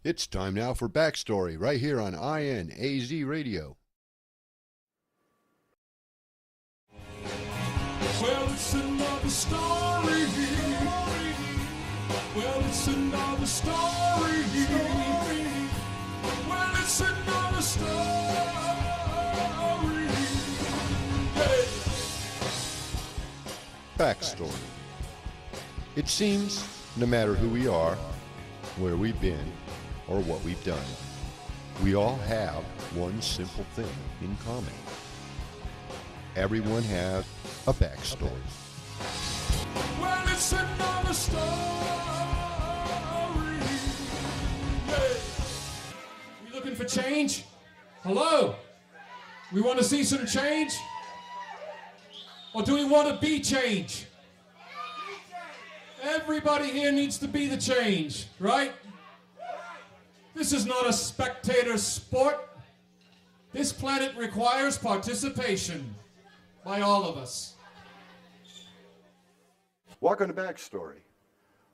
It's time now for BackStory right here on INAZ Radio. Well, it's another story. Well, it's another story. Well, it's another story. Hey. BackStory. It seems no matter who we are, where we've been, or what we've done, we all have one simple thing in common. Everyone has a backstory. Well, it's another story. Yeah. We looking for change? Hello? We want to see some change? Or do we want to be change? Everybody here needs to be the change, right? This is not a spectator sport. This planet requires participation by all of us. Welcome to BackStory.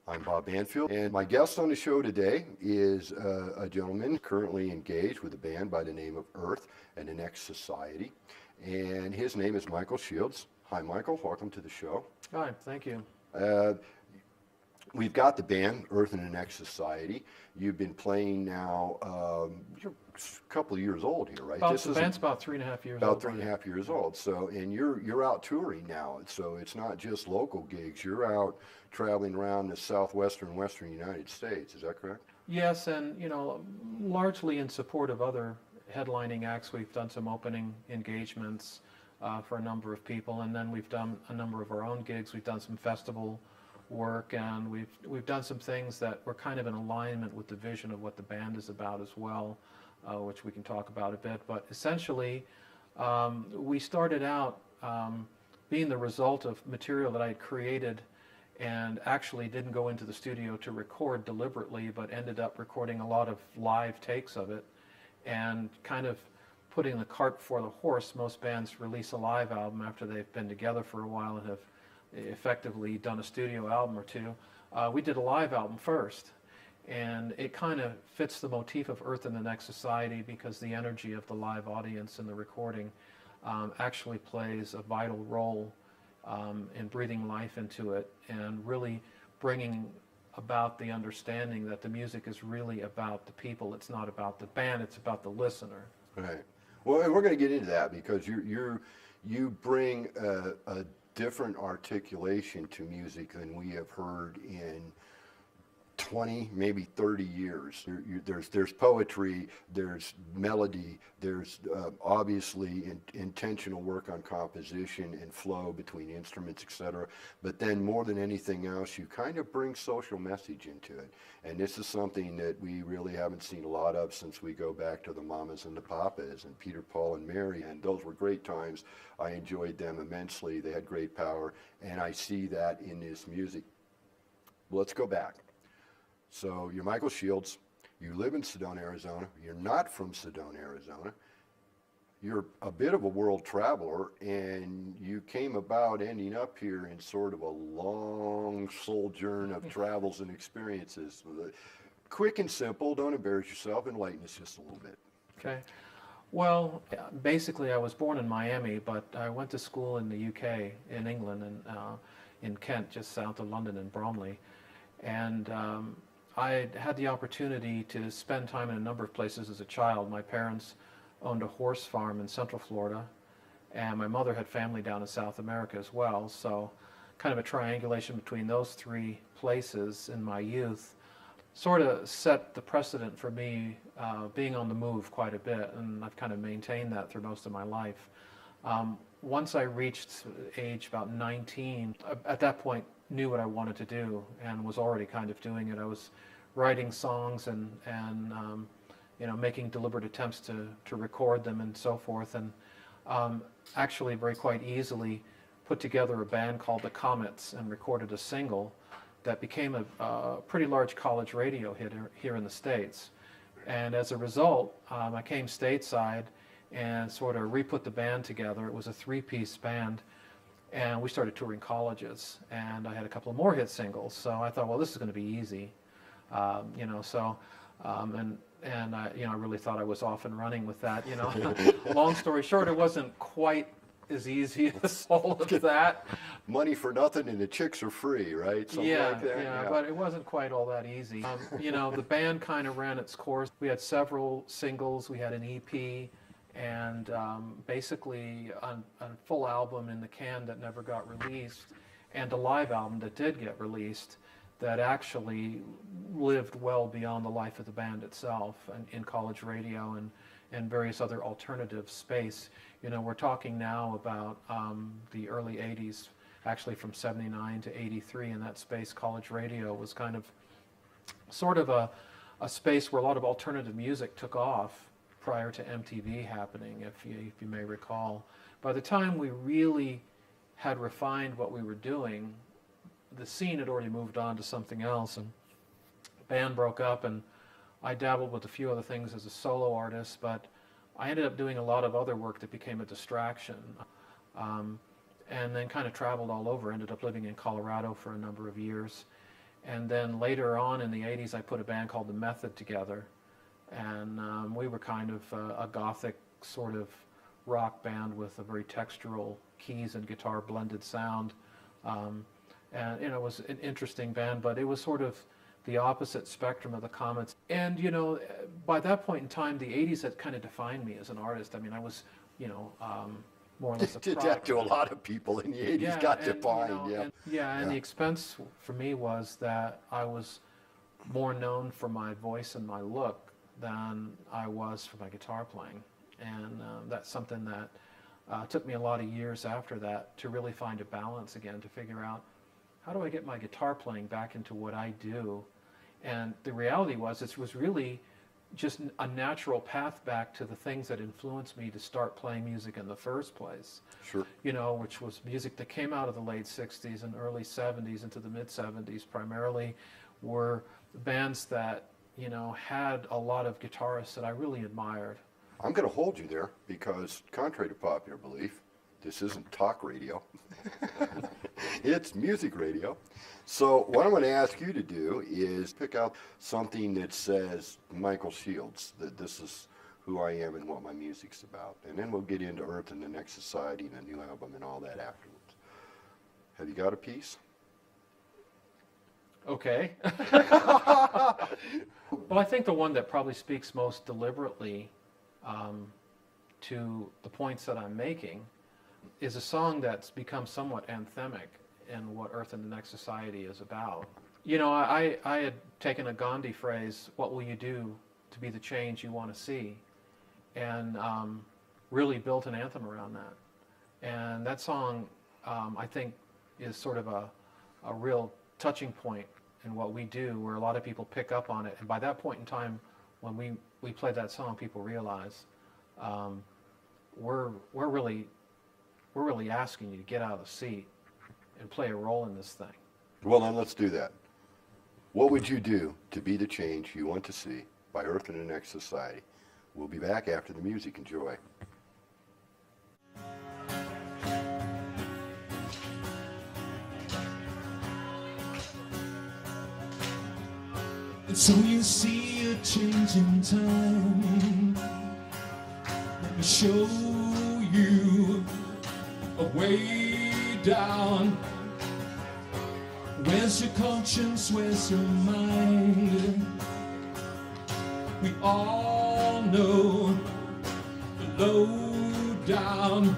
I'm Bob Banfield, and my guest on the show today is a gentleman currently engaged with a band by the name of Earth and the Next Society, and his name is Michael Shields. Hi, Michael. Welcome to the show. Hi, thank you. We've got the band, Earth and the Next Society. You've been playing now, you're a couple of years old here, right? The band's about 3.5 years old. About 3.5 years old. So, and you're out touring now. So it's not just local gigs. You're out traveling around the southwestern, western United States. Is that correct? Yes, and largely in support of other headlining acts. We've done some opening engagements for a number of people, and then we've done a number of our own gigs. We've done some festival work, and we've done some things that were kind of in alignment with the vision of what the band is about as well, which we can talk about a bit. But essentially, we started out being the result of material that I had created and actually didn't go into the studio to record deliberately, but ended up recording a lot of live takes of it and kind of putting the cart before the horse. Most bands release a live album after they've been together for a while and have effectively done a studio album or two. We did a live album first, and it kind of fits the motif of Earth and the Next Society because the energy of the live audience in the recording actually plays a vital role in breathing life into it and really bringing about the understanding that the music is really about the people. It's not about the band, it's about the listener. Right. Well, and we're going to get into that because you bring a different articulation to music than we have heard in 20, maybe 30 years. There's poetry, there's melody, there's obviously intentional work on composition and flow between instruments, etc. But then more than anything else, you kind of bring social message into it. And this is something that we really haven't seen a lot of since we go back to the Mamas and the Papas and Peter, Paul, and Mary. And those were great times. I enjoyed them immensely. They had great power. And I see that in this music. Let's go back. So you're Michael Shields, you live in Sedona, Arizona, you're not from Sedona, Arizona, you're a bit of a world traveler, and you came about ending up here in sort of a long sojourn of travels and experiences. Quick and simple, don't embarrass yourself, enlighten us just a little bit. Okay. Well, basically I was born in Miami, but I went to school in the UK, in England, and in Kent, just south of London in Bromley. And I had the opportunity to spend time in a number of places as a child. My parents owned a horse farm in Central Florida, and my mother had family down in South America as well. So kind of a triangulation between those three places in my youth sort of set the precedent for me being on the move quite a bit, and I've kind of maintained that through most of my life. Once I reached age about 19, at that point knew what I wanted to do and was already kind of doing it. I was writing songs and making deliberate attempts to record them and so forth, and actually very quite easily put together a band called the Comets and recorded a single that became a pretty large college radio hit here in the States. And as a result, I came stateside and sort of re-put the band together. It was a three-piece band, and we started touring colleges, and I had a couple of more hit singles. So I thought, well, this is going to be easy, So And I, I really thought I was off and running with that. Long story short, it wasn't quite as easy as all of that. Money for nothing and the chicks are free, right? Something like that. Yeah, but it wasn't quite all that easy. The band kind of ran its course. We had several singles. We had an EP, and basically a full album in the can that never got released, and a live album that did get released that actually lived well beyond the life of the band itself, and in college radio and various other alternative space. We're talking now about the early 80s, actually from 79 to 83. In that space, college radio was kind of sort of a space where a lot of alternative music took off prior to MTV happening, if you may recall. By the time we really had refined what we were doing, the scene had already moved on to something else, and the band broke up, and I dabbled with a few other things as a solo artist, but I ended up doing a lot of other work that became a distraction, and then kind of traveled all over. Ended up living in Colorado for a number of years, and then later on in the 80s I put a band called The Method together, and we were kind of a gothic sort of rock band with a very textural keys and guitar blended sound, and it was an interesting band, but it was sort of the opposite spectrum of the Comets. And by that point in time, the 80s had kind of defined me as an artist. I mean, I was more or less a That to a lot of people in the 80s got defined. And the expense for me was that I was more known for my voice and my look than I was for my guitar playing. And that's something that took me a lot of years after that to really find a balance again, to figure out, how do I get my guitar playing back into what I do? And the reality was, it was really just a natural path back to the things that influenced me to start playing music in the first place. Sure. Which was music that came out of the late 60s and early 70s into the mid 70s primarily, were bands that, had a lot of guitarists that I really admired. I'm going to hold you there because, contrary to popular belief, this isn't talk radio. It's music radio. So what I'm going to ask you to do is pick out something that says Michael Shields, that this is who I am and what my music's about. And then we'll get into Earth and the Next Society and a new album and all that afterwards. Have you got a piece? Okay. Well, I think the one that probably speaks most deliberately to the points that I'm making is a song that's become somewhat anthemic in what Earth and the Next Society is about. I had taken a Gandhi phrase, what will you do to be the change you want to see? And really built an anthem around that. And that song, I think, is sort of a real touching point in what we do, where a lot of people pick up on it. And by that point in time, when we played that song, people realize we're really asking you to get out of the seat and play a role in this thing. Well, then let's do that. What would you do to be the change you want to see by Earth and the Next Society? We'll be back after the music. Enjoy. And so you see a change in time. Let me show you a way down. Where's your conscience? Where's your mind? We all know the low down.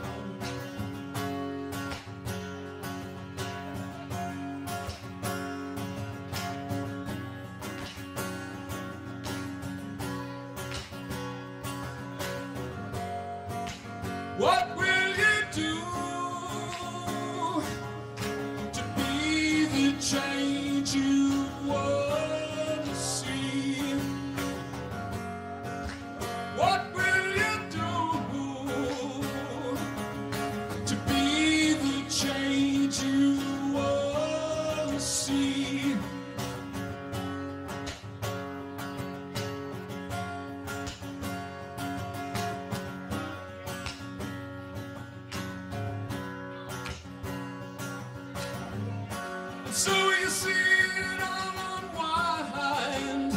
What will you do to be the change you want to see? What will you do to be the change you want to see? So you see it all unwind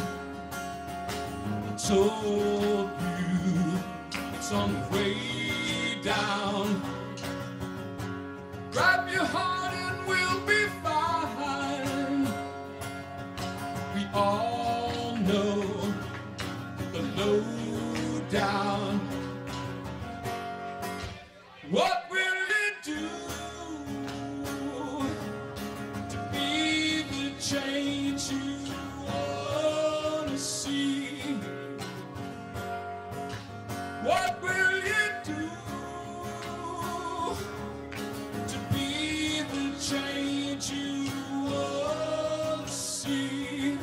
told you it's on the way down. Grab your heart and we'll be fine. We all know the lowdown. What will it do to be the change you want to see? What will it do to be the change you want to see?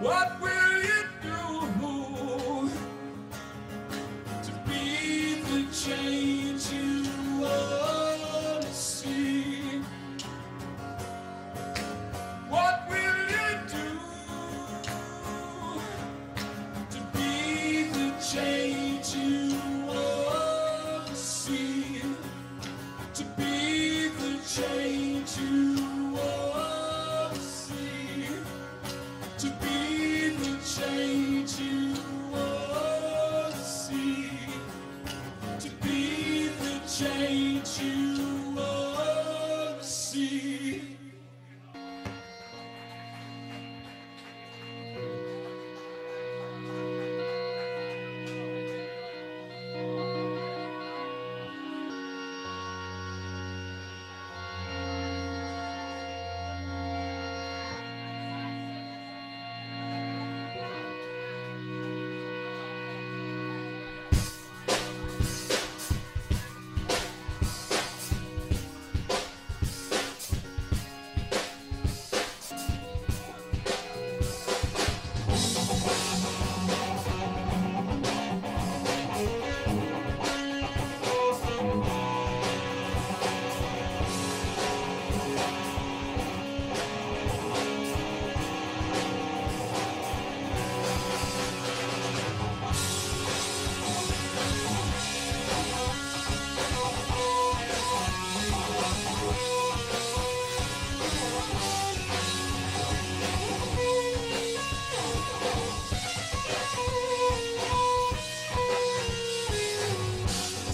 What will it do to be the change you want to see? What will it do to be the change you want to see? To be the change you want to see? To be the change you want to see? To be the change you want to see?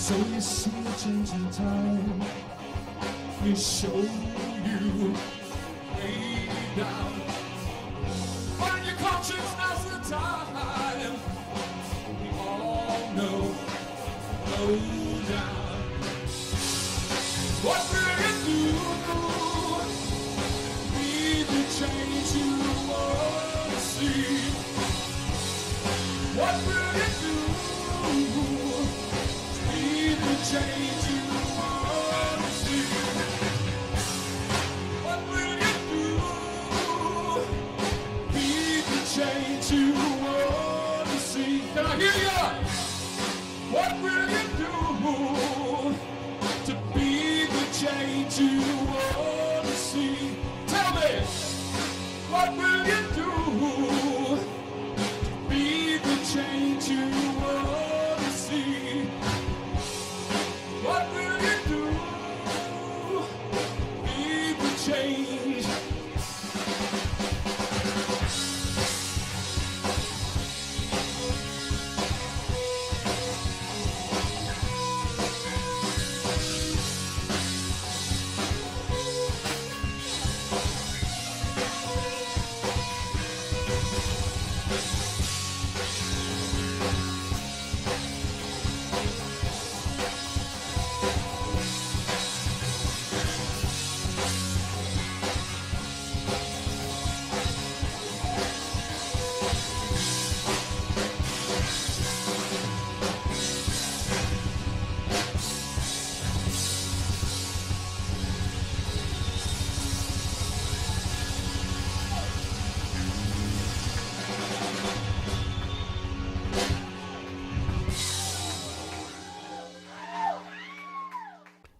So you see a change in time, we show you way down. Find your conscience, now's the time. We all know, low down. What will it do? Be the change you want to see. What will it do? The change you want to see. What will you do? Be the change you want to see. Can I hear you? What will you do to be the change you want to see? Tell me. What will you do to be the change you want to see? What will you do? Be the change.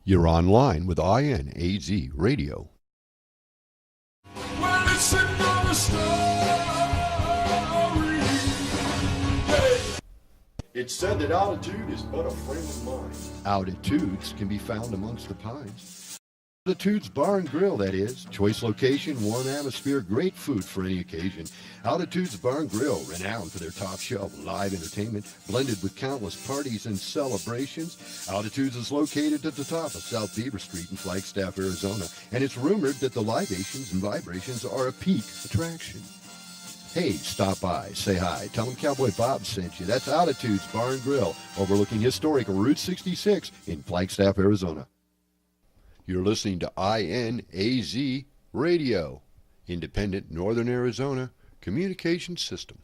You're online with INAZ Radio. Well, it's another story. Hey. It's said that altitude is but a friend of mine. Altitudes can be found amongst the pines. Altitude's Bar and Grill, that is. Choice location, warm atmosphere, great food for any occasion. Altitude's Bar and Grill, renowned for their top shelf live entertainment, blended with countless parties and celebrations. Altitude's is located at the top of South Beaver Street in Flagstaff, Arizona, and it's rumored that the libations and vibrations are a peak attraction. Hey, stop by, say hi, tell them Cowboy Bob sent you. That's Altitude's Bar and Grill, overlooking historic Route 66 in Flagstaff, Arizona. You're listening to INAZ Radio, Independent Northern Arizona Communication System.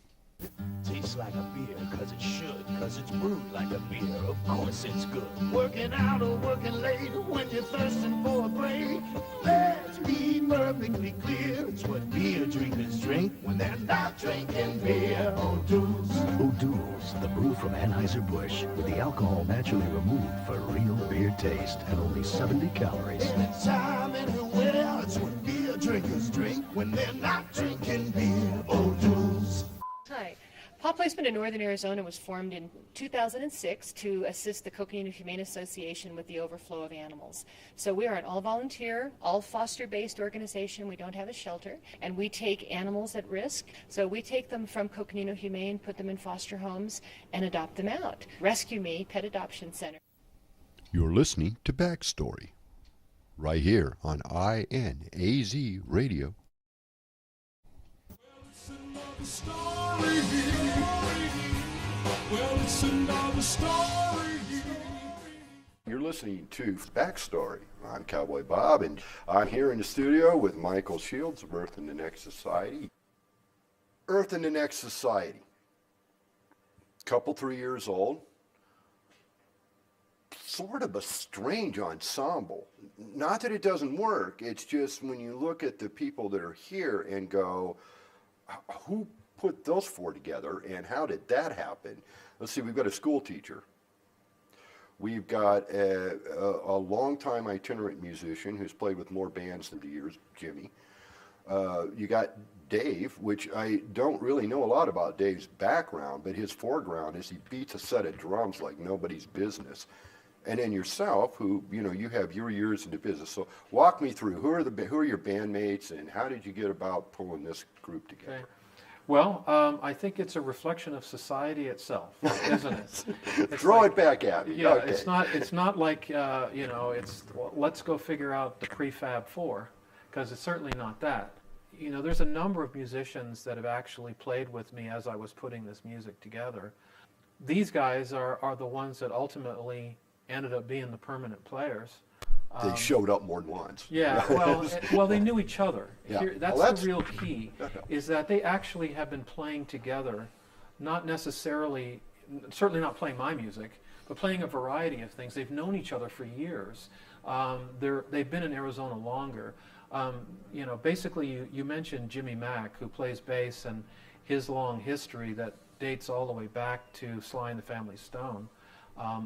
Tastes like a beer, cause it should, cause it's brewed like a beer, of course it's good. Working out or working late, when you're thirsting for a break, let's be perfectly clear, it's what beer drinkers drink when they're not drinking beer. O'Doul's. O'Doul's, the brew from Anheuser-Busch, with the alcohol naturally removed for real beer taste and only 70 calories. Anytime, anywhere, it's what beer drinkers drink when they're not drinking beer. O'Doul's. Hi. Paw Placement in Northern Arizona was formed in 2006 to assist the Coconino Humane Association with the overflow of animals. So we are an all-volunteer, all-foster-based organization. We don't have a shelter, and we take animals at risk. So we take them from Coconino Humane, put them in foster homes, and adopt them out. Rescue Me Pet Adoption Center. You're listening to BackStory, right here on INAZ Radio. Story. Well, it's another story. You're listening to BackStory. I'm Cowboy Bob, and I'm here in the studio with Michael Shields of Earth in the Next Society. Earth in the Next Society. Couple 3 years old. Sort of a strange ensemble. Not that it doesn't work, it's just when you look at the people that are here and go, who put those four together and how did that happen? Let's see, we've got a school teacher. We've got a longtime itinerant musician who's played with more bands than the years, Jimmy. You got Dave, which I don't really know a lot about Dave's background, but his foreground is he beats a set of drums like nobody's business. And then yourself, who, you have your years in the business. So walk me through, who are your bandmates and how did you get about pulling this group together? Okay. Well, I think it's a reflection of society itself, isn't it? Throw it back at me. Yeah, Okay. it's not like, it's, well, let's go figure out the prefab four, because it's certainly not that. There's a number of musicians that have actually played with me as I was putting this music together. These guys are the ones that ultimately ended up being the permanent players. They showed up more than once. Yeah, well, they knew each other. Yeah. That's the real key, is that they actually have been playing together, not necessarily, certainly not playing my music, but playing a variety of things. They've known each other for years. They've been in Arizona longer. Basically, you mentioned Jimmy Mack, who plays bass, and his long history that dates all the way back to Sly and the Family Stone.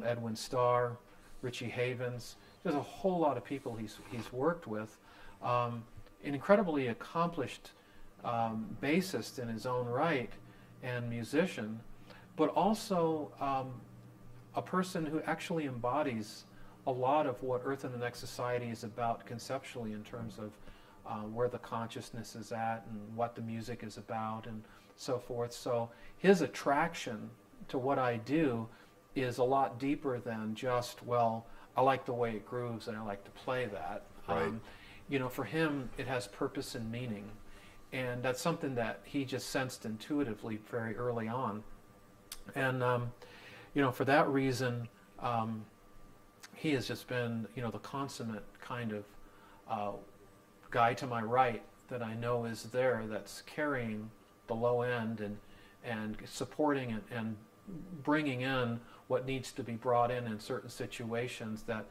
Edwin Starr, Richie Havens. There's a whole lot of people he's worked with. An incredibly accomplished bassist in his own right and musician, but also a person who actually embodies a lot of what Earth in the Next Society is about conceptually in terms of where the consciousness is at and what the music is about and so forth. So his attraction to what I do is a lot deeper than just, well, I like the way it grooves and I like to play that. Right. For him, it has purpose and meaning. And that's something that he just sensed intuitively very early on. And, for that reason, he has just been, the consummate kind of guy to my right that I know is there, that's carrying the low end and supporting it and bringing in what needs to be brought in certain situations that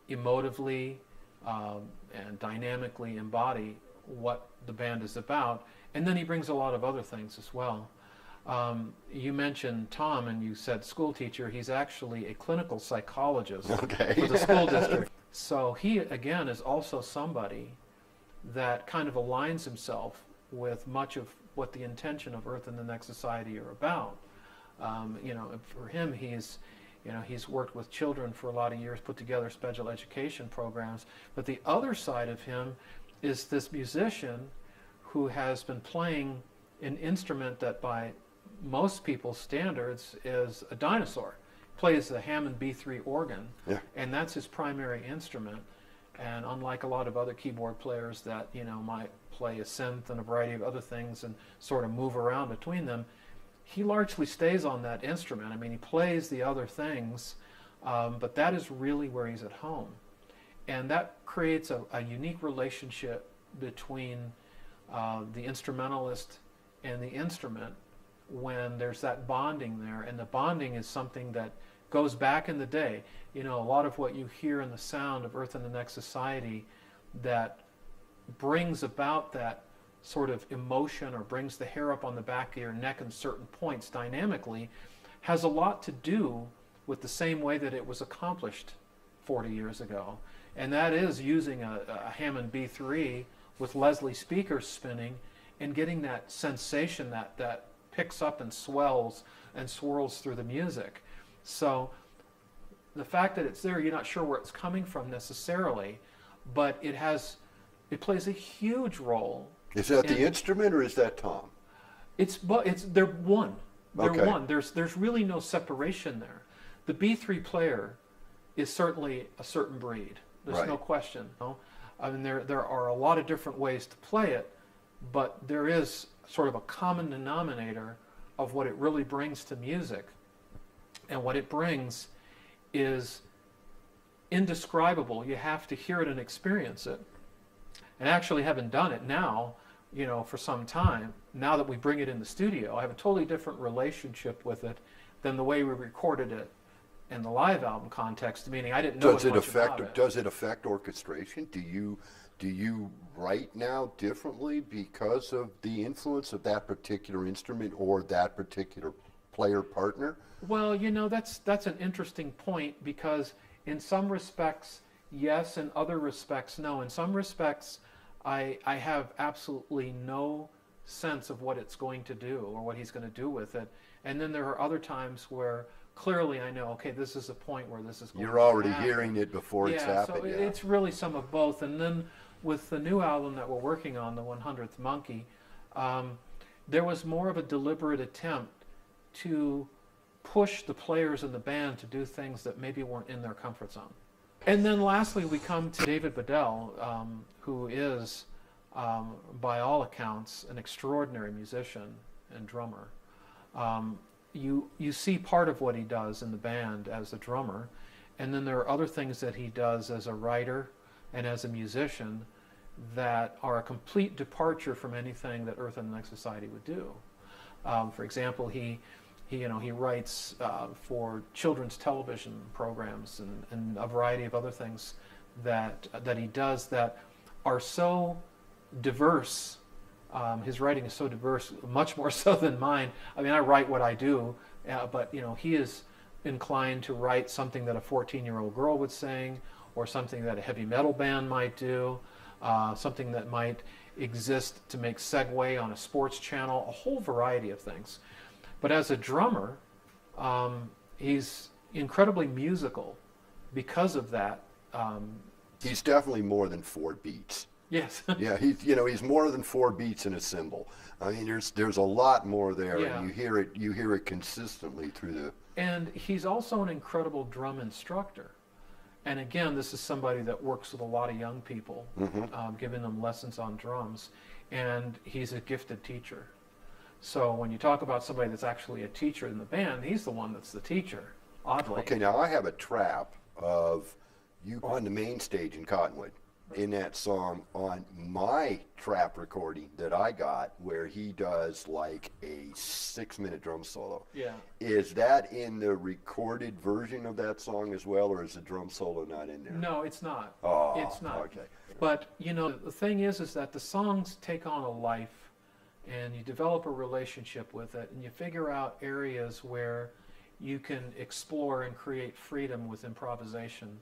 emotively and dynamically embody what the band is about. And then he brings a lot of other things as well. You mentioned Tom, and you said school teacher. He's actually a clinical psychologist for the school district. So he, again, is also somebody that kind of aligns himself with much of what the intention of Earth in the Next Society are about. For him, You know, he's worked with children for a lot of years, put together special education programs. But the other side of him is this musician who has been playing an instrument that by most people's standards is a dinosaur. Plays the Hammond B3 organ, and that's his primary instrument. And unlike a lot of other keyboard players that, you know, might play a synth and a variety of other things and sort of move around between them, he largely stays on that instrument. I mean, he plays the other things, but that is really where he's at home. And that creates a unique relationship between the instrumentalist and the instrument when there's that bonding there. And the bonding is something that goes back in the day. You know, a lot of what you hear in the sound of Earth and the Next Society that brings about that sort of emotion or brings the hair up on the back of your neck in certain points dynamically has a lot to do with the same way that it was accomplished 40 years ago. And that is using a Hammond B3 with Leslie speakers spinning and getting that sensation that picks up and swells and swirls through the music. So the fact that it's there, you're not sure where it's coming from necessarily, but it plays a huge role. Is that the instrument or is that Tom? They're one. They're Okay. one. There's really no separation there. The B3 player is certainly a certain breed. There's Right. no question. You know? I mean, there are a lot of different ways to play it, but there is sort of a common denominator of what it really brings to music. And what it brings is indescribable. You have to hear it and experience it. And actually, having done it now, you know, for some time, now that we bring it in the studio, I have a totally different relationship with it than the way we recorded it in the live album context, meaning I didn't know Does it much about affect? it. Does it affect orchestration? Do you write now differently because of the influence of that particular instrument or that particular player partner? Well, you know, that's an interesting point because in some respects, yes, in other respects, no. In some respects, I have absolutely no sense of what it's going to do or what he's going to do with it. And then there are other times where clearly I know, okay, this is a point where this is going You're to already happen. hearing it before it's happened. So Yeah. it's really some of both. And then with the new album that we're working on, the 100th Monkey, there was more of a deliberate attempt to push the players in the band to do things that maybe weren't in their comfort zone. And then lastly, we come to David Bedell, who is, by all accounts, an extraordinary musician and drummer. You see part of what he does in the band as a drummer, and then there are other things that he does as a writer and as a musician that are a complete departure from anything that Earth and the Next Society would do. For example, he writes for children's television programs and a variety of other things that he does that are so diverse. His writing is so diverse, much more so than mine. I mean, I write what I do, but you know, he is inclined to write something that a 14-year-old girl would sing, or something that a heavy metal band might do, something that might exist to make segue on a sports channel, a whole variety of things. But as a drummer, he's incredibly musical because of that. He's definitely more than 4 beats. Yes. Yeah, he's more than 4 beats in a cymbal. I mean, there's a lot more there, Yeah. and you hear it consistently through the. And he's also an incredible drum instructor. And again, this is somebody that works with a lot of young people, giving them lessons on drums. And he's a gifted teacher. So when you talk about somebody that's actually a teacher in the band, he's the one that's the teacher, oddly. Okay, now I have a trap of you on the main stage in Cottonwood in that song on my trap recording that I got where he does like a 6-minute drum solo. Yeah. Is that in the recorded version of that song as well, or is the drum solo not in there? No, it's not. Oh, it's not. okay. But, you know, the thing is that the songs take on a life, and you develop a relationship with it, and you figure out areas where you can explore and create freedom with improvisation,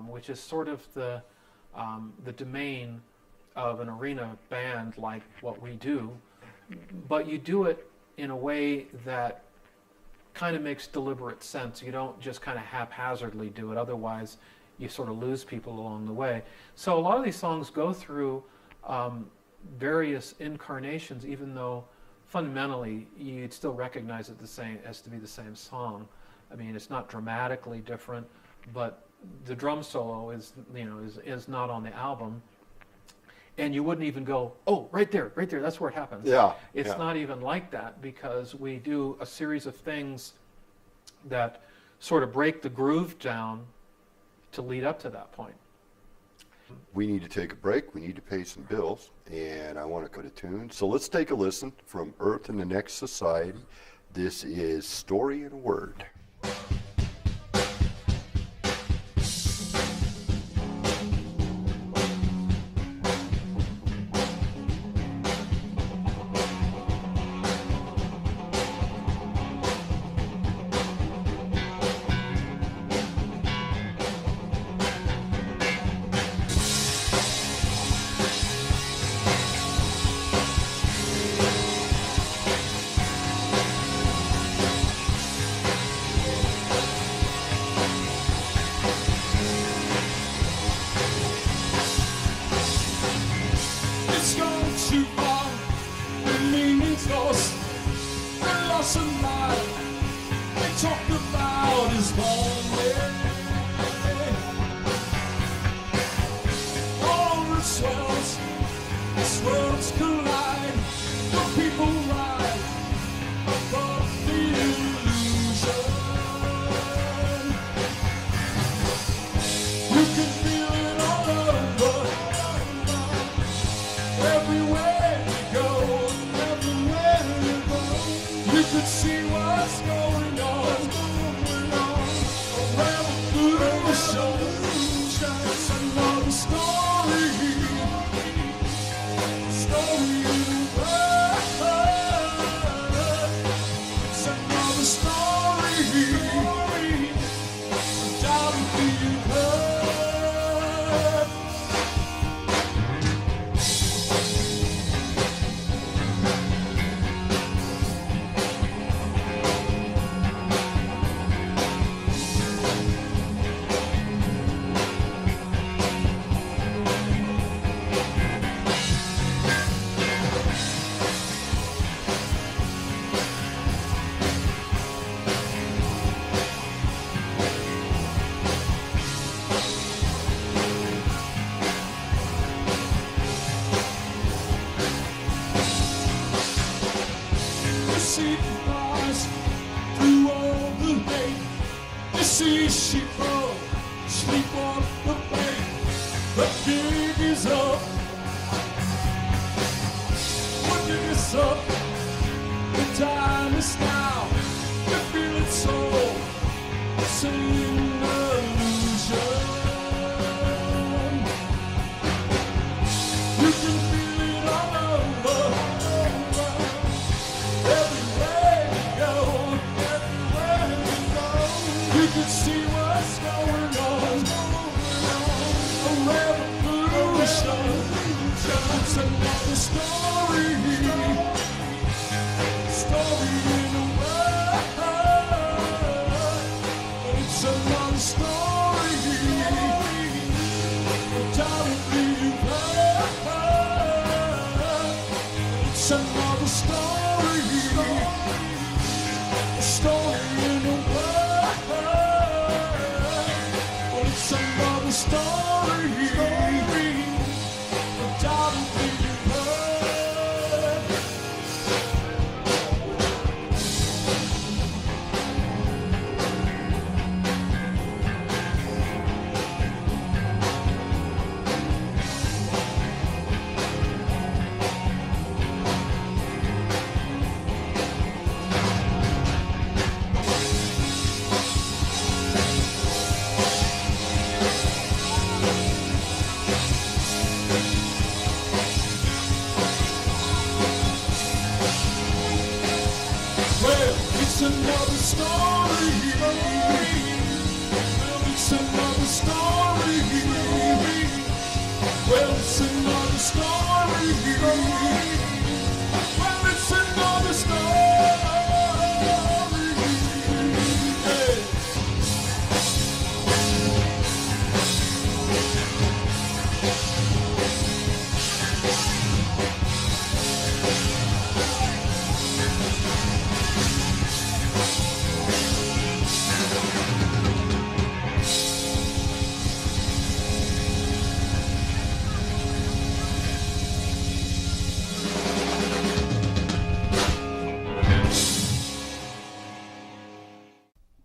which is sort of the domain of an arena band like what we do. But you do it in a way that kind of makes deliberate sense. You don't just kind of haphazardly do it. Otherwise, you sort of lose people along the way. So a lot of these songs go through various incarnations, even though fundamentally you'd still recognize it the same as to be the same song. I mean, it's not dramatically different, but the drum solo is, you know, is not on the album. And you wouldn't even go, oh, right there, that's where it happens. Yeah. It's yeah. not even like that, because we do a series of things that sort of break the groove down to lead up to that point. We need to take a break. We need to pay some bills, and I want to go to tune. So let's take a listen from Earth and the Next Society. This is Story in a Word.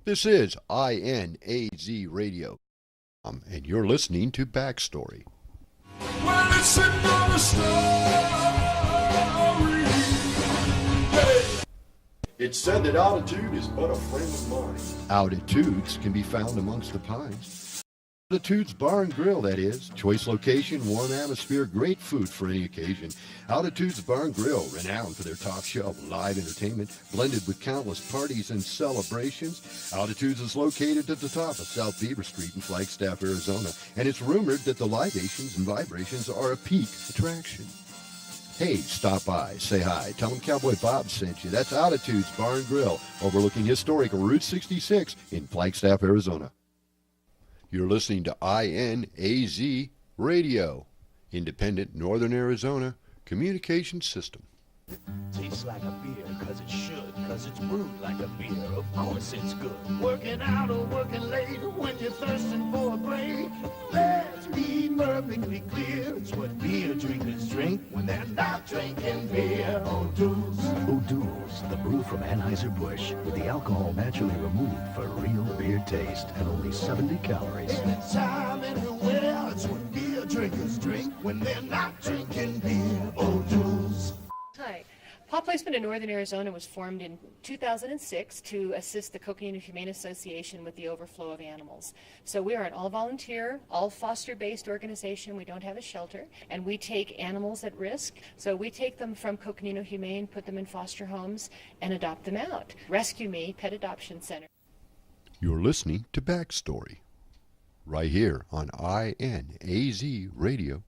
This is INAZ Radio, and you're listening to BackStory. Well, it's another story. Hey. It's said that altitude is but a friend of mine. Altitudes can be found amongst the pines. Altitude's Bar and Grill, that is. Choice location, warm atmosphere, great food for any occasion. Altitude's Bar and Grill, renowned for their top shelf live entertainment, blended with countless parties and celebrations. Altitude's is located at the top of South Beaver Street in Flagstaff, Arizona, and it's rumored that the libations and vibrations are a peak attraction. Hey, stop by, say hi, tell them Cowboy Bob sent you. That's Altitude's Bar and Grill, overlooking historic Route 66 in Flagstaff, Arizona. You're listening to INAZ Radio, Independent Northern Arizona Communication System. Tastes like a beer, cause it should, cause it's brewed like a beer, of course it's good. Working out or working late, when you're thirsting for a break, let's be perfectly clear, it's what beer drinkers drink when they're not drinking beer. O'Doul's. O'Doul's, the brew from Anheuser-Busch, with the alcohol naturally removed for real beer taste and only 70 calories. Anytime, anywhere, it's what beer drinkers drink when they're not drinking beer. O'Doul's. Hi. Paw Placement in Northern Arizona was formed in 2006 to assist the Coconino Humane Association with the overflow of animals. So we are an all-volunteer, all-foster-based organization. We don't have a shelter, and we take animals at risk. So we take them from Coconino Humane, put them in foster homes, and adopt them out. Rescue Me Pet Adoption Center. You're listening to BackStory, right here on INAZ Radio.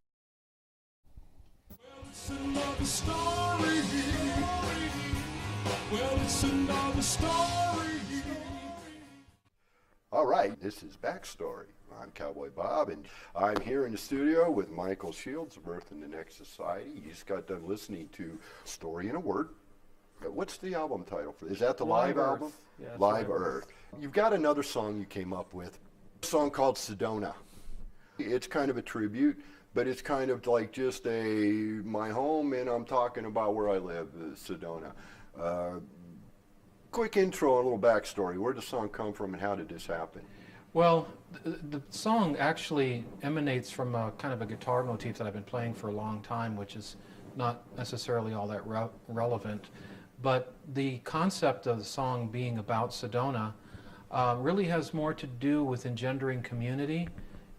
It's another story. Well, it's another story. All right, this is BackStory. I'm Cowboy Bob, and I'm here in the studio with Michael Shields of Earth in the Next Society. You just got done listening to Story in a Word. What's the album title for? Is that the live album? Yeah, Live Earth. You've got another song you came up with, a song called Sedona. It's kind of a tribute, but it's kind of like just my home, and I'm talking about where I live, Sedona. Quick intro, a little backstory. Where did the song come from, and how did this happen? Well, the song actually emanates from a kind of a guitar motif that I've been playing for a long time, which is not necessarily all that relevant. But the concept of the song being about Sedona really has more to do with engendering community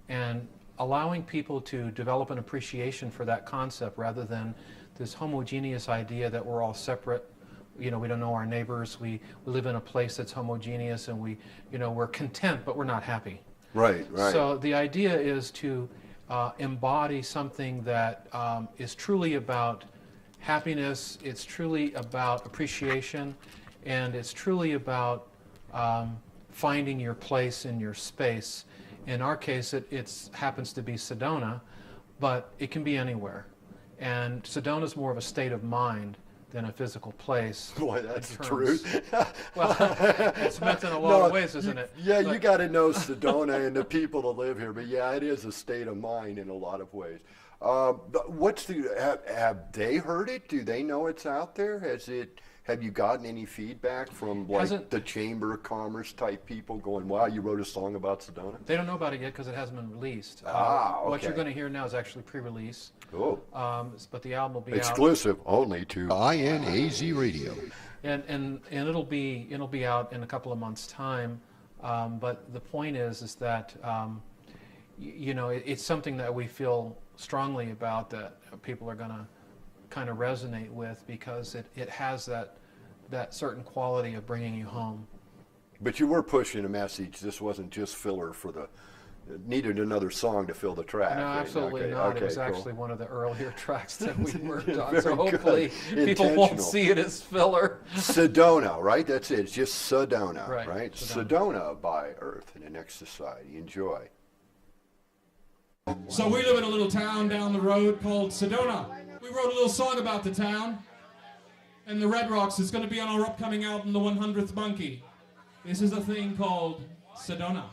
and allowing people to develop an appreciation for that concept rather than this homogeneous idea that we're all separate. You know, we don't know our neighbors. We live in a place that's homogeneous, and we're content, but we're not happy. Right. So the idea is to embody something that is truly about happiness. It's truly about appreciation, and it's truly about finding your place in your space. In our case, it happens to be Sedona, but it can be anywhere. And Sedona is more of a state of mind than a physical place. Boy, that's the truth. Well, it's meant in a lot of ways, isn't it? Yeah, But you got to know Sedona and the people that live here. But yeah, it is a state of mind in a lot of ways. But have they heard it? Do they know it's out there? Have you gotten any feedback from the Chamber of Commerce type people going, wow, you wrote a song about Sedona? They don't know about it yet because it hasn't been released. Okay. What you're going to hear now is actually pre-release. Cool. But the album will be exclusive only to INAZ Radio. And it'll be out in a couple of months' time. But the point is that it's something that we feel strongly about, that people are going to kind of resonate with, because it has that certain quality of bringing you home. But you were pushing a message. This wasn't just filler for needed another song to fill the track. No, absolutely right? not. Okay, it was cool. actually one of the earlier tracks that we worked on, Very so hopefully people won't see it as filler. Sedona, right? That's it. It's just Sedona, right? Sedona by Earth in the Next Society. Enjoy. So we live in a little town down the road called Sedona. We wrote a little song about the town and the Red Rocks. It's going to be on our upcoming album, The 100th Monkey. This is a thing called Sedona.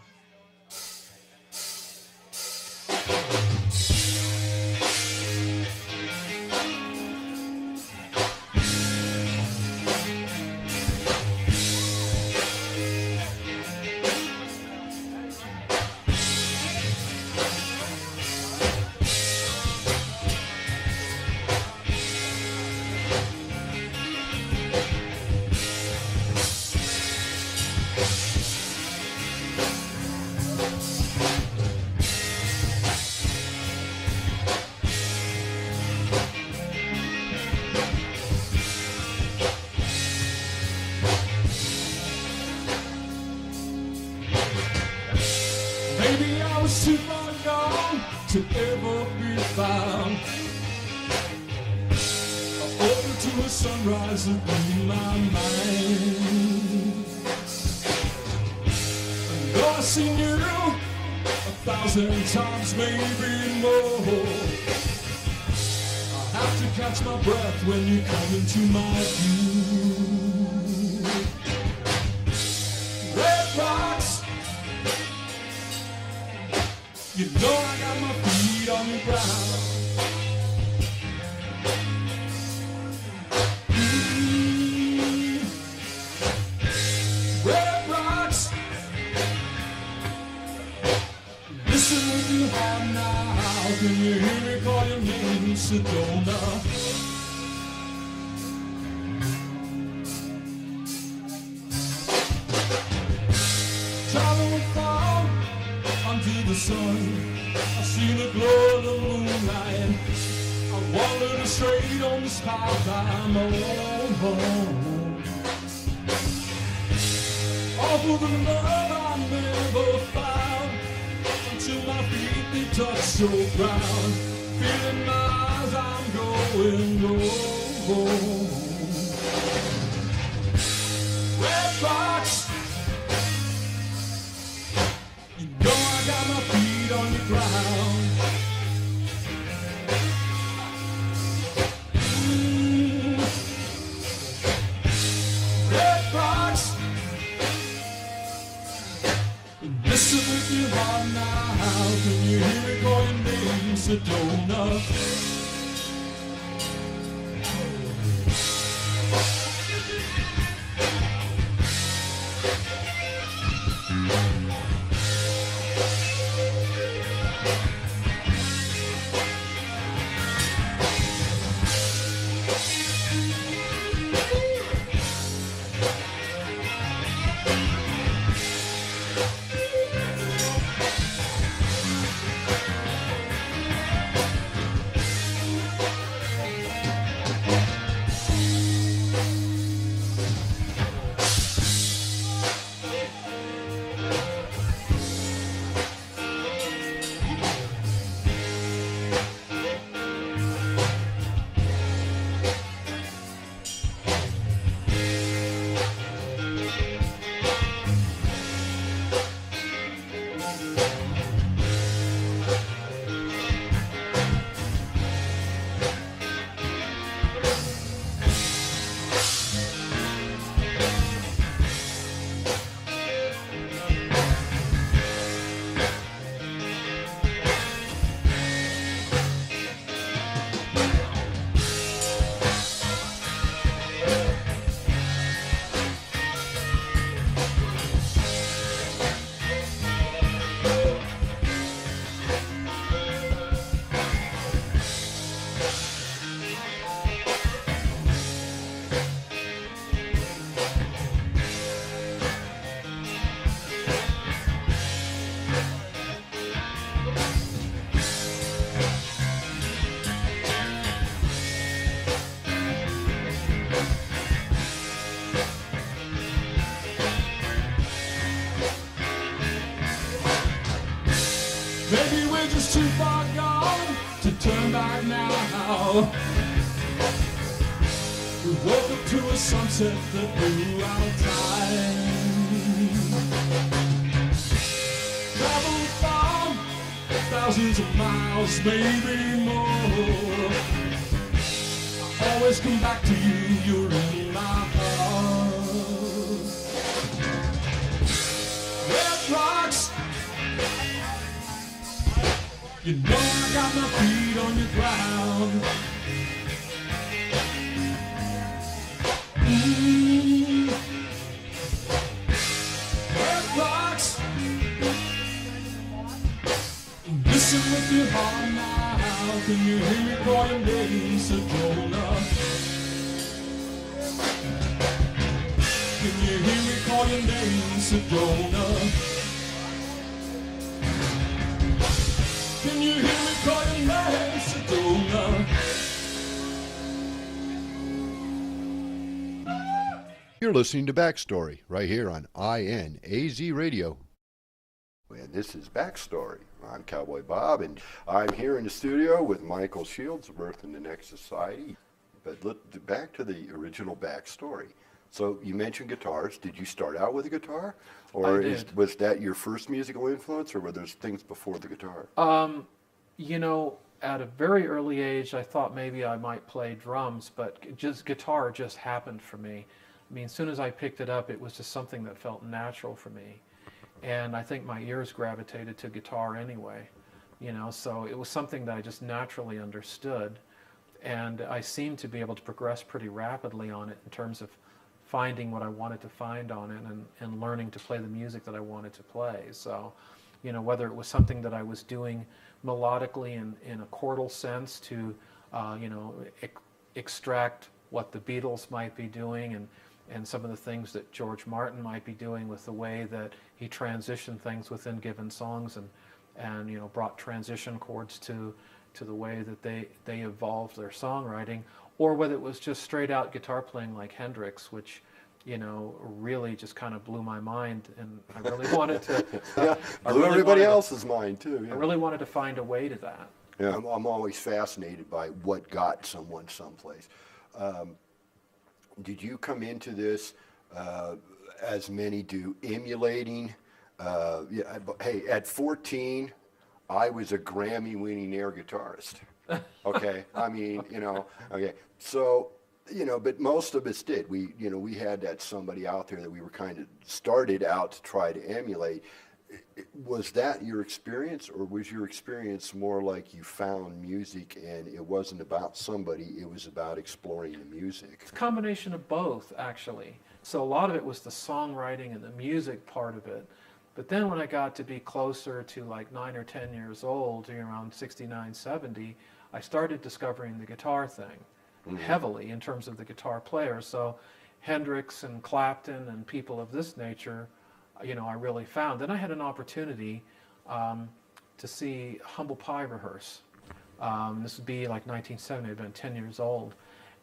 to ever be found. Open to a sunrise in my mind. And though I've seen you 1,000 times, maybe more, I have to catch my breath when you come into my view. Red rocks, you know I got my feet on the ground. Red rocks, listen with your heart now. Can you hear me call your name, Sedona? Traveling far under the sun, I see the glow of the moonlight. I wandered straight on this path I'm on. All for the love I never found, until my feet they touch so ground. Feeling my eyes, I'm going. Red rocks, you know I got my feet on the ground. Red rocks, listen with your heart now. Can you hear me call your name, Sedona? Maybe we're just too far gone to turn back now. We woke up to a sunset that blew our time. Traveled far, thousands of miles, maybe more. I always come back to you, you're in my heart. Red rocks, you know I got my feet on your ground. Red rocks, listen with your heart now. Can you hear me call your name, Sedona? Can you hear me call your name, Sedona? Can you hear me call your name, Sedona? You're listening to BackStory right here on INAZ Radio. And this is BackStory. I'm Cowboy Bob, and I'm here in the studio with Michael Shields of Earth and the Next Society. But back to the original BackStory. So you mentioned guitars. Did you start out with a guitar? Or was that your first musical influence, or were there things before the guitar? You know, at a very early age, I thought maybe I might play drums, but guitar just happened for me. I mean, as soon as I picked it up, it was just something that felt natural for me. And I think my ears gravitated to guitar anyway, you know, so it was something that I just naturally understood. And I seemed to be able to progress pretty rapidly on it in terms of finding what I wanted to find on it and learning to play the music that I wanted to play. So, you know, whether it was something that I was doing melodically in a chordal sense to, you know, extract what the Beatles might be doing and some of the things that George Martin might be doing with the way that he transitioned things within given songs and you know, brought transition chords to the way that they evolved their songwriting, or whether it was just straight out guitar playing like Hendrix, which, you know, really just kind of blew my mind, and I really wanted to blew everybody else's mind too. Yeah. I really wanted to find a way to that. Yeah, I'm always fascinated by what got someone someplace. Did you come into this, as many do, emulating? Hey, at 14, I was a Grammy-winning air guitarist. Okay, I mean, you know, okay, so, you know, but most of us did. We had that somebody out there that we were kind of started out to try to emulate. Was that your experience, or was your experience more like you found music and it wasn't about somebody, it was about exploring the music? It's a combination of both, actually. So a lot of it was the songwriting and the music part of it. But then when I got to be closer to like 9 or 10 years old, around 69, 70, I started discovering the guitar thing heavily in terms of the guitar player. So Hendrix and Clapton and people of this nature, you know, I really found. Then I had an opportunity to see Humble Pie rehearse. This would be like 1970, I'd been 10 years old.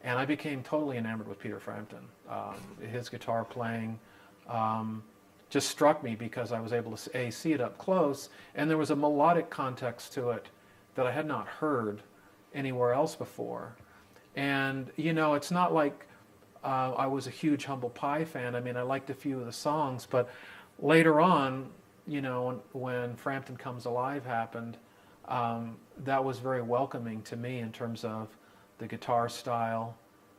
And I became totally enamored with Peter Frampton. His guitar playing just struck me because I was able to see it up close, and there was a melodic context to it that I had not heard anywhere else before. And, you know, it's not like I was a huge Humble Pie fan. I mean, I liked a few of the songs, but later on, you know, when Frampton Comes Alive happened, that was very welcoming to me in terms of the guitar style,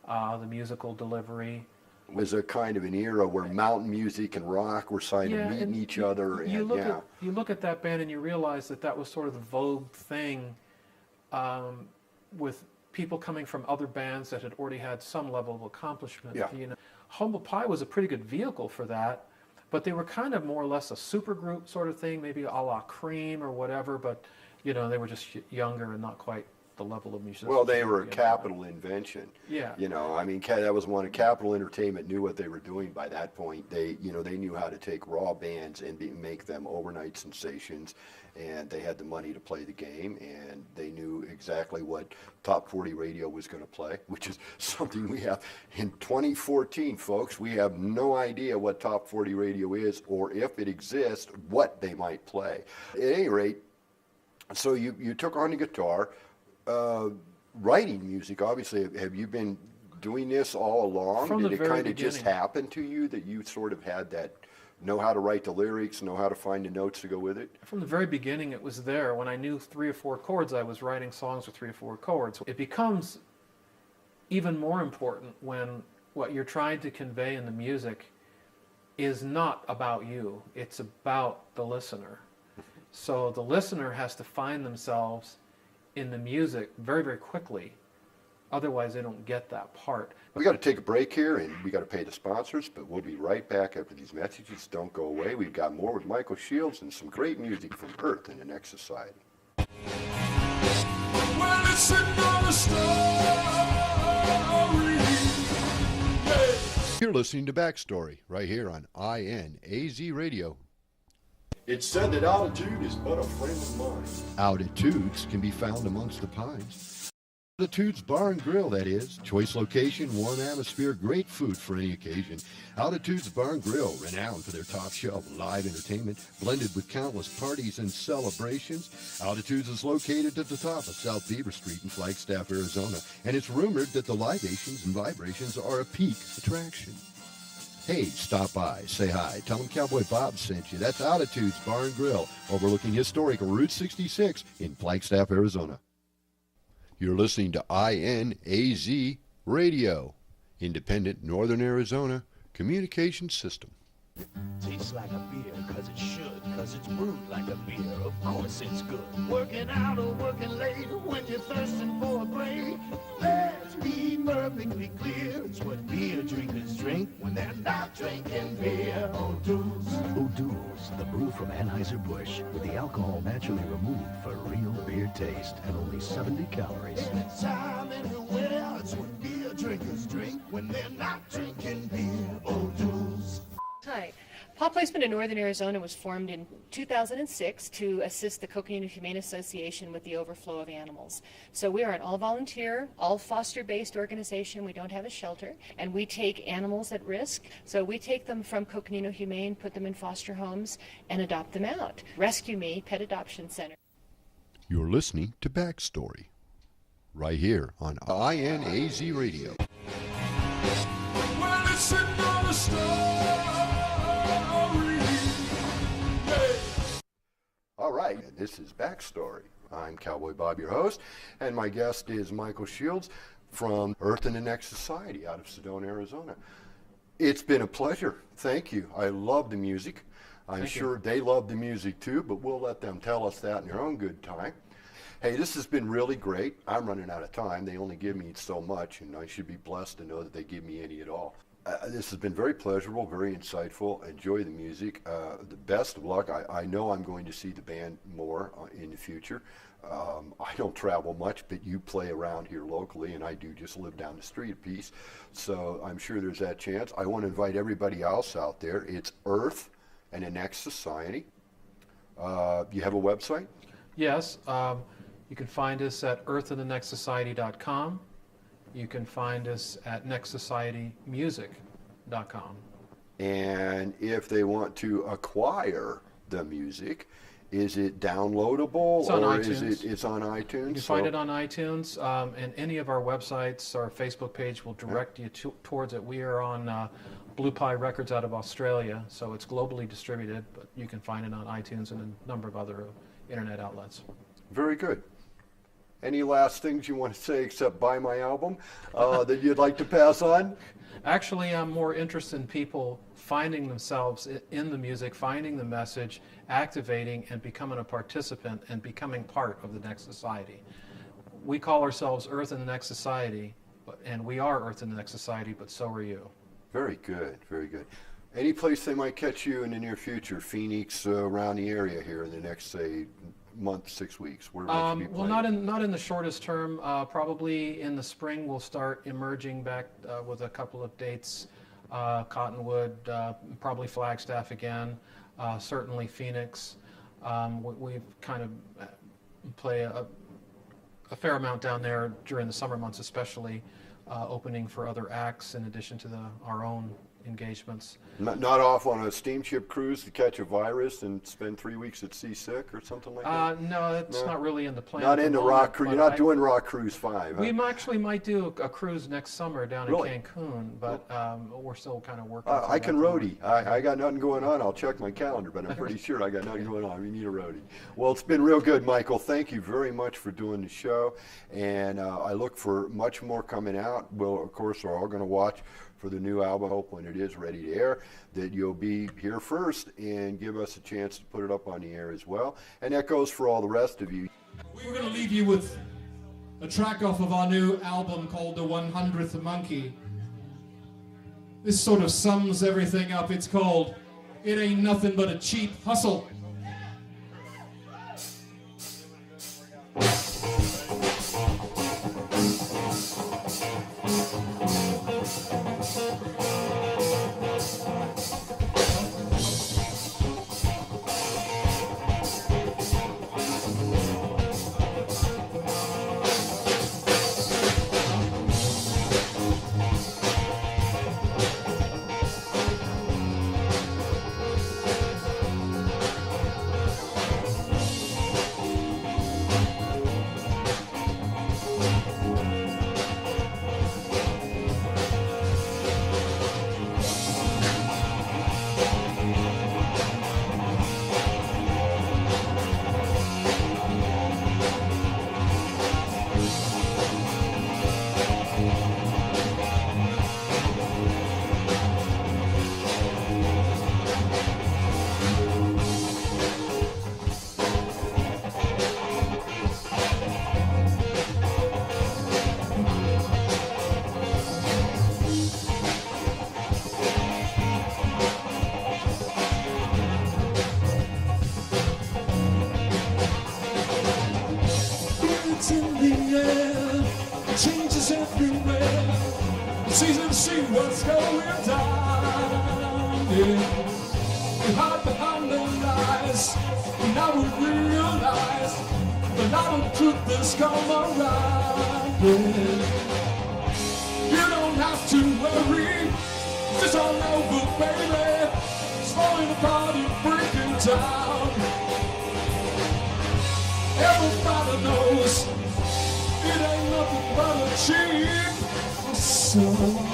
the musical delivery. It was a kind of an era where mountain music and rock were kind of meeting each other. You look at that band and you realize that was sort of the vogue thing with people coming from other bands that had already had some level of accomplishment. Yeah. You know, Humble Pie was a pretty good vehicle for that, but they were kind of more or less a supergroup sort of thing, maybe a la Cream or whatever, but, you know, they were just younger and not quite the level of musicianship. Well, they were a Capital invention. Yeah. You know, I mean, that was one of Capital Entertainment knew what they were doing by that point. They knew how to take raw bands and make them overnight sensations, and they had the money to play the game, and they knew exactly what Top 40 radio was going to play, which is something we have in 2014, folks. We have no idea what Top 40 radio is, or if it exists, what they might play. At any rate, so you took on the guitar. Writing music, obviously, have you been doing this all along? From Did the it very kind of beginning. just happen to you that you sort of had that, know how to write the lyrics, know how to find the notes to go with it? From the very beginning, it was there. When I knew 3 or 4 chords, I was writing songs with 3 or 4 chords. It becomes even more important when what you're trying to convey in the music is not about you. It's about the listener. So the listener has to find themselves in the music very, very quickly. Otherwise, they don't get that part. We got to take a break here, and we got to pay the sponsors, but we'll be right back after these messages. Don't go away. We've got more with Michael Shields and some great music from Earth and the Next Society. Well, it's another story. Yeah. You're listening to BackStory right here on INAZ Radio. It's said that altitude is but a friend of mine. Altitudes can be found amongst the pines. Altitudes Bar and Grill, that is. Choice location, warm atmosphere, great food for any occasion. Altitudes Bar and Grill, renowned for their top shelf live entertainment, blended with countless parties and celebrations. Altitudes is located at the top of South Beaver Street in Flagstaff, Arizona, and it's rumored that the libations and vibrations are a peak attraction. Hey, stop by, say hi, tell them Cowboy Bob sent you. That's Altitudes Bar and Grill, overlooking historical Route 66 in Flagstaff, Arizona. You're listening to INAZ Radio, Independent Northern Arizona Communication System. Tastes like a beer, cause it should, cause it's brewed like a beer, of course it's good. Working out or working late, when you're thirsting for a break, let's be perfectly clear, it's what beer drinkers drink when they're not drinking beer. O'Doul's. O'Doul's, the brew from Anheuser-Busch, with the alcohol naturally removed for real beer taste and only 70 calories. Anytime, anywhere, it's what beer drinkers drink when they're not drinking beer. O'Doul's. Hi. Paw Placement in Northern Arizona was formed in 2006 to assist the Coconino Humane Association with the overflow of animals. So we are an all-volunteer, all-foster-based organization. We don't have a shelter, and we take animals at risk. So we take them from Coconino Humane, put them in foster homes, and adopt them out. Rescue Me Pet Adoption Center. You're listening to BackStory, right here on INAZ Radio. Well, it's another story. All right, this is BackStory. I'm Cowboy Bob, your host, and my guest is Michael Shields from Earth in the Next Society out of Sedona, Arizona. It's been a pleasure. Thank you. I love the music. I'm sure they love the music too, but we'll let them tell us that in their own good time. Hey, this has been really great. I'm running out of time. They only give me so much, and I should be blessed to know that they give me any at all. This has been very pleasurable, very insightful. Enjoy the music. The best of luck. I know I'm going to see the band more in the future. I don't travel much, but you play around here locally, and I do just live down the street a piece. So I'm sure there's that chance. I want to invite everybody else out there. It's Earth and the Next Society. You have a website? Yes. You can find us at earthinthenextsociety.com. You can find us at nextsocietymusic.com. And if they want to acquire the music, is it downloadable? It's on or iTunes. It's on iTunes? You can find it on iTunes, and any of our websites, our Facebook page will direct you towards it. We are on Blue Pie Records out of Australia, so it's globally distributed, but you can find it on iTunes and a number of other internet outlets. Very good. Any last things you want to say except buy my album that you'd like to pass on? Actually, I'm more interested in people finding themselves in the music, finding the message, activating, and becoming a participant and becoming part of the next society. We call ourselves Earth in the Next Society, and we are Earth in the Next Society, but so are you. Very good, very good. Any place they might catch you in the near future? Phoenix, around the area here in the next, say, month, 6 weeks? Where might you be playing? Well, not in the shortest term. Probably in the spring we'll start emerging back with a couple of dates. Cottonwood, probably Flagstaff again, certainly Phoenix. We've kind of play a fair amount down there during the summer months, especially opening for other acts in addition to our own engagements. Not off on a steamship cruise to catch a virus and spend 3 weeks at sea sick or something like that? No, that's not really in the plan. Not in the Rock Cruise. You're not doing Rock Cruise 5. Huh? We actually might do a cruise next summer down in Cancun, but we're still kind of working. I can roadie. I got nothing going on. I'll check my calendar, but I'm pretty sure I got nothing going on. We need a roadie. Well, it's been real good, Michael. Thank you very much for doing the show, and I look for much more coming out. We'll, of course, are all going to watch for the new album. Hope when it is ready to air that you'll be here first and give us a chance to put it up on the air as well. And that goes for all the rest of you. We're going to leave you with a track off of our new album called The 100th Monkey. This sort of sums everything up. It's called It Ain't Nothing But a Cheap Hustle. see what's going down. Yeah. We hide behind the lies, and now we realize the light of truth has come around. Yeah. You don't have to worry, it's all over, baby. It's falling apart and breaking down. Everybody knows it ain't nothing but a cheap song.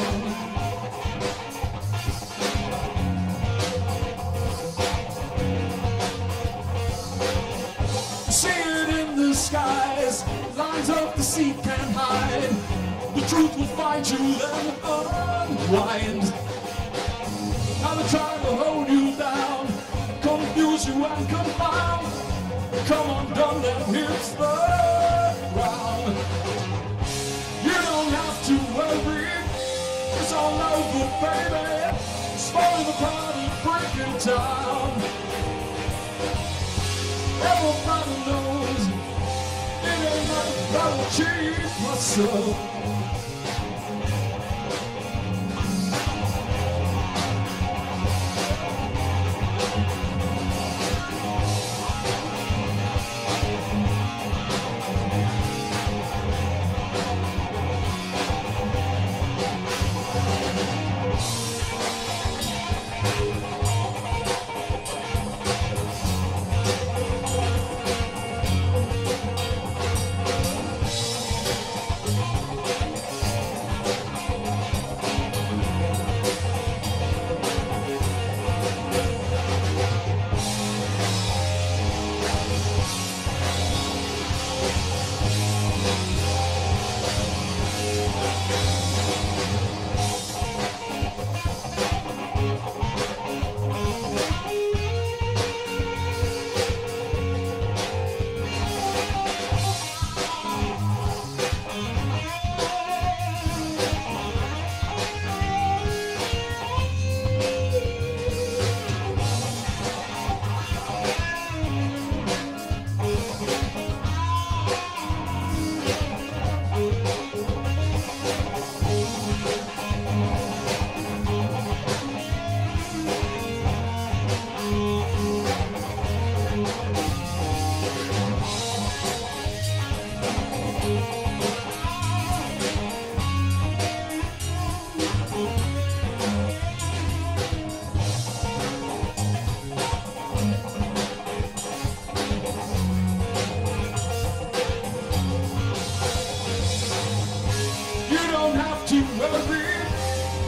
See it in the skies, lines up the sea can't hide. The truth will find you and unwind. Now they try to hold you down, confuse you and confound. Come on, don't let him hit the ground. You don't have to worry, it's all over, baby. It's falling apart and breaking down. Everybody knows it ain't nothing but a cheap muscle.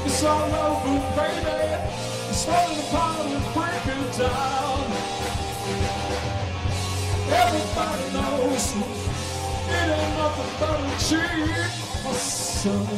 It's all over, baby. It's falling apart and breaking down. Everybody knows it ain't nothing but a cheap song.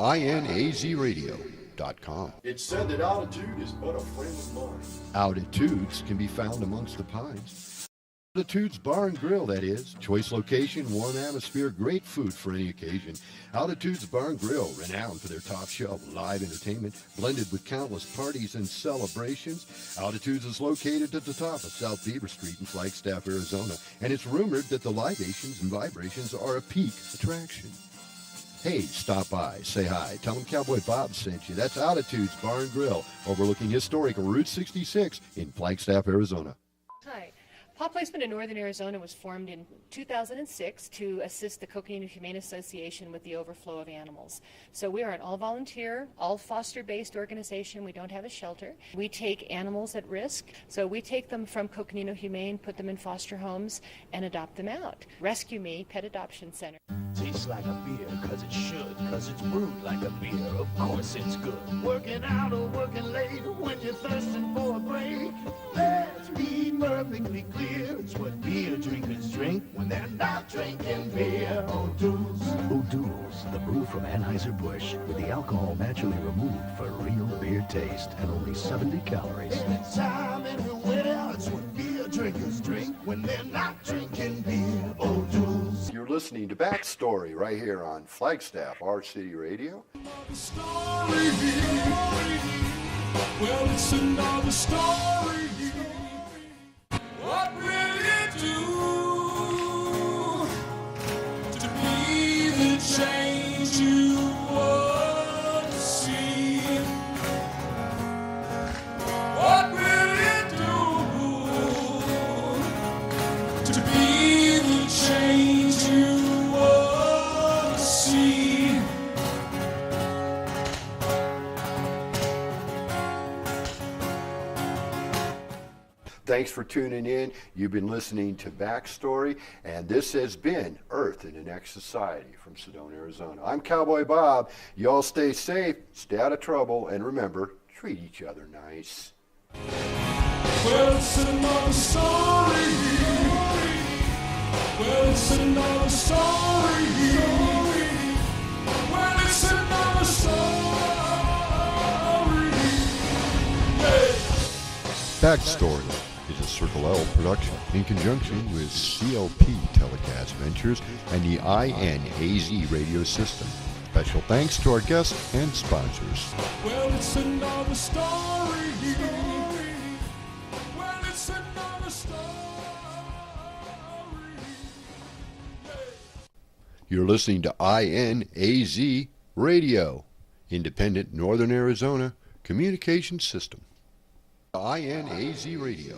INAZradio.com. It's said that altitude is but a friend of mine. Altitudes can be found amongst the pines. Altitude's Bar and Grill, that is. Choice location, warm atmosphere, great food for any occasion. Altitude's Bar and Grill, renowned for their top shelf live entertainment, blended with countless parties and celebrations. Altitude's is located at the top of South Beaver Street in Flagstaff, Arizona, and it's rumored that the libations and vibrations are a peak attraction. Hey, stop by, say hi, tell them Cowboy Bob sent you. That's Altitude's Bar and Grill, overlooking historic Route 66 in Flagstaff, Arizona. Hi. Paw Placement in Northern Arizona was formed in 2006 to assist the Coconino Humane Association with the overflow of animals. So we are an all-volunteer, all-foster-based organization. We don't have a shelter. We take animals at risk. So we take them from Coconino Humane, put them in foster homes, and adopt them out. Rescue Me Pet Adoption Center. Tastes like a beer, cause it should, cause it's brewed like a beer, of course it's good. Working out or working late, when you're thirsting for a break, let's be perfectly clear, it's what beer drinkers drink when they're not drinking beer. O'Doul's. O'Doul's, the brew from Anheuser-Busch, with the alcohol naturally removed for real beer taste and only 70 calories. Anytime, anywhere, it's what beer drinkers drink when they're not drinking beer. O'Doul's. You're listening to BackStory right here on Flagstaff, Our City Radio. Story. Well, it's another story. What will it do to be the change you want to see? What will it do to be the change you want to see? Thanks for tuning in. You've been listening to BackStory, and this has been Earth in the Next Society from Sedona, Arizona. I'm Cowboy Bob. Y'all stay safe, stay out of trouble, and remember, treat each other nice. Well, it's another story. Well, it's another story. Well, it's another story. Hey. BackStory is a Circle L production in conjunction with CLP TeleCast Ventures and the INAZ Radio system. Special thanks to our guests and sponsors. Well, it's another story. Well, it's another story. You're listening to INAZ Radio, Independent Northern Arizona Communication System. INAZ Radio.